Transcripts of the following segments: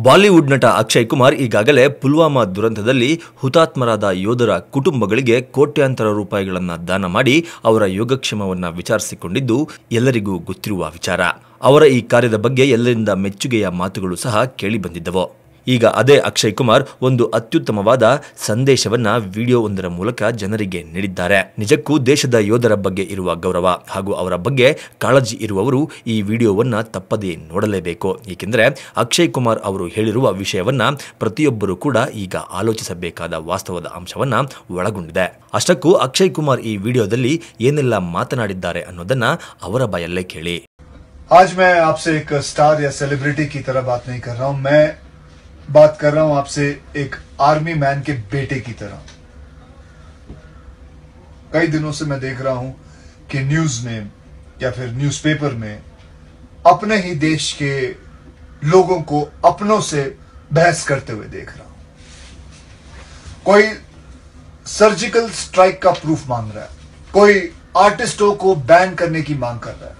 Bollywood ನಟ ಅಕ್ಷಯ್ ಕುಮಾರ್ ಈಗಾಗಲೇ ಪುಲ್ವಾಮಾ ದುರಂತದಲ್ಲಿ ಹುತಾತ್ಮರಾದ ಯೋಧರ ಕುಟುಂಬಗಳಿಗೆ ಕೋಟ್ಯಾಂತರ ರೂಪಾಯಿಗಳನ್ನು ದಾನ ಮಾಡಿ ಅವರ ಯೋಗಕ್ಷೇಮವನ್ನು ವಿಚಾರಿಸಿಕೊಂಡಿದ್ದು ಎಲ್ಲರಿಗೂ ಗೊತ್ತಿರುವ ವಿಚಾರ. ಅವರ ಈ ಕಾರ್ಯದ ಬಗ್ಗೆ ಎಲ್ಲರಿಂದ ಮೆಚ್ಚುಗೆಯ ಮಾತುಗಳು ಸಹ ಕೇಳಿಬಂದಿದ್ದವು. ಈಗ ಅದೇ ಅಕ್ಷಯ್ ಕುಮಾರ್ ಒಂದು ಅತ್ಯುತ್ತಮವಾದ ಸಂದೇಶವನ್ನ ವಿಡಿಯೋವೊಂದರ ಮೂಲಕ ಜನರಿಗೆ ನೀಡಿದ್ದಾರೆ. ನಿಜಕ್ಕೂ ದೇಶದ ಯೋಧರ ಬಗ್ಗೆ ಇರುವ ಗೌರವ ಹಾಗೂ ಅವರ ಬಗ್ಗೆ ಕಾಳಜಿ ಇರುವವರು ಈ ವಿಡಿಯೋವನ್ನ ತಪ್ಪದೇ ನೋಡಲೇಬೇಕು. ಏಕೆಂದರೆ ಅಕ್ಷಯ್ ಕುಮಾರ್ ಅವರು ಹೇಳಿರುವ ವಿಷಯವನ್ನ ಪ್ರತಿಯೊಬ್ಬರು ಕೂಡ ಈಗ ಆಲೋಚಿಸಬೇಕಾದ ವಾಸ್ತವದ ಅಂಶವನ್ನ ಒಳಗೊಂಡಿದೆ. ಅಷ್ಟಕ್ಕೂ ಅಕ್ಷಯ್ ಕುಮಾರ್ ಈ ವಿಡಿಯೋದಲ್ಲಿ ಏನೆಲ್ಲ ಮಾತನಾಡಿದ್ದಾರೆ ಅನ್ನೋದನ್ನ ಅವರ ಬಾಯಲ್ಲೇ ಕೇಳಿ. आज मैं आपसे एक स्टार या सेलिब्रिटी की तरह बात नहीं कर रहा हूं, मैं बात कर रहा हूं आपसे एक आर्मी मैन के बेटे की तरह. कई दिनों से मैं देख रहा हूं कि न्यूज में या फिर न्यूज़पेपर में अपने ही देश के लोगों को अपनों से बहस करते हुए देख रहा हूं. कोई सर्जिकल स्ट्राइक का प्रूफ मांग रहा है, कोई आर्टिस्टों को बैन करने की मांग कर रहा है,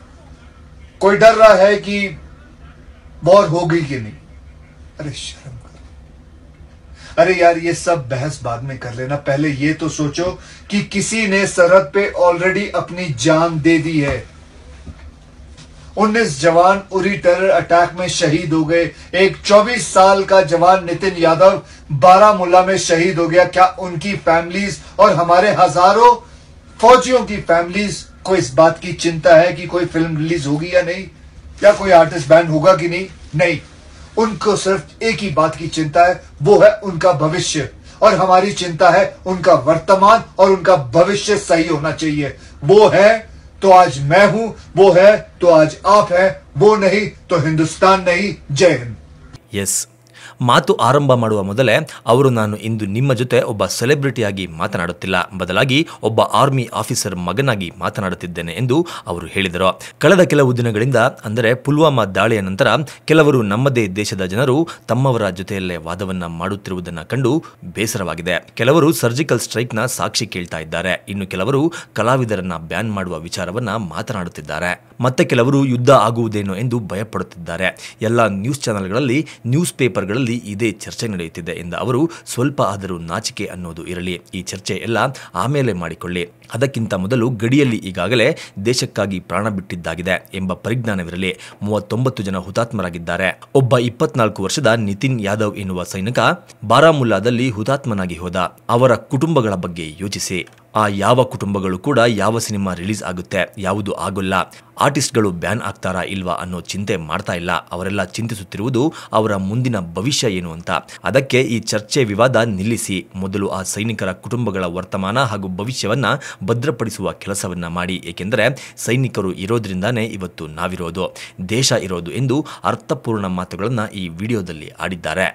कोई डर रहा है कि वॉर हो गई कि नहीं. अरे शर्म करो. अरे यार ये सब बहस बाद में कर लेना, पहले ये तो सोचो कि किसी ने सरहद पे ऑलरेडी अपनी जान दे दी है. 19 जवान उरी टेरर अटैक में शहीद हो गए. एक 24 साल का जवान नितिन यादव बारामूला में शहीद हो गया. क्या उनकी फैमिलीज और हमारे हजारों फौजियों की फैमिलीज को इस बात की चिंता है कि कोई फिल्म रिलीज होगी या नहीं, या कोई आर्टिस्ट बैन होगा कि नहीं? नहीं, उनको सिर्फ एक ही बात की चिंता है, वो है उनका भविष्य. और हमारी चिंता है उनका वर्तमान और उनका भविष्य सही होना चाहिए. वो है तो आज मैं हूं, वो है तो आज आप हैं, वो नहीं तो हिंदुस्तान नहीं. जय हिंद. ಎಸ್, ಮಾತು ಆರಂಭ ಮಾಡುವ ಮೊದಲೇ ಅವರು ನಾನು ಇಂದು ನಿಮ್ಮ ಜೊತೆ ಒಬ್ಬ ಸೆಲೆಬ್ರಿಟಿಯಾಗಿ ಮಾತನಾಡುತ್ತಿಲ್ಲ, ಬದಲಾಗಿ ಒಬ್ಬ ಆರ್ಮಿ ಆಫೀಸರ್ ಮಗನಾಗಿ ಮಾತನಾಡುತ್ತಿದ್ದೇನೆ ಎಂದು ಅವರು ಹೇಳಿದರು. ಕಳೆದ ಕೆಲವು ದಿನಗಳಿಂದ ಅಂದರೆ ಪುಲ್ವಾಮಾ ದಾಳಿಯ ನಂತರ ಕೆಲವರು ನಮ್ಮದೇ ದೇಶದ ಜನರು ತಮ್ಮವರ ಜೊತೆಯಲ್ಲೇ ವಾದವನ್ನ ಮಾಡುತ್ತಿರುವುದನ್ನು ಕಂಡು ಬೇಸರವಾಗಿದೆ. ಕೆಲವರು ಸರ್ಜಿಕಲ್ ಸ್ಟ್ರೈಕ್ನ ಸಾಕ್ಷಿ ಕೇಳ್ತಾ ಇದ್ದಾರೆ, ಇನ್ನು ಕೆಲವರು ಕಲಾವಿದರನ್ನ ಬ್ಯಾನ್ ಮಾಡುವ ವಿಚಾರವನ್ನ ಮಾತನಾಡುತ್ತಿದ್ದಾರೆ, ಮತ್ತೆ ಕೆಲವರು ಯುದ್ಧ ಆಗುವುದೇನೋ ಎಂದು ಭಯಪಡುತ್ತಿದ್ದಾರೆ. ಎಲ್ಲ ನ್ಯೂಸ್ ಚಾನೆಲ್ಗಳಲ್ಲಿ, ನ್ಯೂಸ್ ಪೇಪರ್ಗಳಲ್ಲಿ ಇದೇ ಚರ್ಚೆ ನಡೆಯುತ್ತಿದೆ ಎಂದ ಅವರು, ಸ್ವಲ್ಪ ಆದರೂ ನಾಚಿಕೆ ಅನ್ನೋದು ಇರಲಿ, ಈ ಚರ್ಚೆ ಎಲ್ಲ ಆಮೇಲೆ ಮಾಡಿಕೊಳ್ಳಿ, ಅದಕ್ಕಿಂತ ಮೊದಲು ಗಡಿಯಲ್ಲಿ ಈಗಾಗಲೇ ದೇಶಕ್ಕಾಗಿ ಪ್ರಾಣ ಬಿಟ್ಟಿದ್ದಾಗಿದೆ ಎಂಬ ಪರಿಜ್ಞಾನವಿರಲಿ. 39 ಜನ ಹುತಾತ್ಮರಾಗಿದ್ದಾರೆ. ಒಬ್ಬ 24 ವರ್ಷದ ನಿತಿನ್ ಯಾದವ್ ಎನ್ನುವ ಸೈನಿಕ ಬಾರಾಮುಲ್ಲಾದಲ್ಲಿ ಹುತಾತ್ಮನಾಗಿ ಹೋದ. ಅವರ ಕುಟುಂಬಗಳ ಬಗ್ಗೆ ಯೋಚಿಸಿ. ಆ ಯಾವ ಕುಟುಂಬಗಳು ಕೂಡ ಯಾವ ಸಿನಿಮಾ ರಿಲೀಸ್ ಆಗುತ್ತೆ, ಯಾವುದು ಆಗೋಲ್ಲ, ಆರ್ಟಿಸ್ಟ್ಗಳು ಬ್ಯಾನ್ ಆಗ್ತಾರಾ ಇಲ್ವಾ ಅನ್ನೋ ಚಿಂತೆ ಮಾಡ್ತಾ ಇಲ್ಲ. ಅವರೆಲ್ಲ ಚಿಂತಿಸುತ್ತಿರುವುದು ಅವರ ಮುಂದಿನ ಭವಿಷ್ಯ ಏನು ಅಂತ. ಅದಕ್ಕೆ ಈ ಚರ್ಚೆ ವಿವಾದ ನಿಲ್ಲಿಸಿ ಮೊದಲು ಆ ಸೈನಿಕರ ಕುಟುಂಬಗಳ ವರ್ತಮಾನ ಹಾಗೂ ಭವಿಷ್ಯವನ್ನ ಭದ್ರಪಡಿಸುವ ಕೆಲಸವನ್ನ ಮಾಡಿ. ಏಕೆಂದರೆ ಸೈನಿಕರು ಇರೋದ್ರಿಂದಾನೇ ಇವತ್ತು ನಾವಿರೋದು, ದೇಶ ಇರೋದು ಎಂದು ಅರ್ಥಪೂರ್ಣ ಮಾತುಗಳನ್ನ ಈ ವಿಡಿಯೋದಲ್ಲಿ ಆಡಿದ್ದಾರೆ.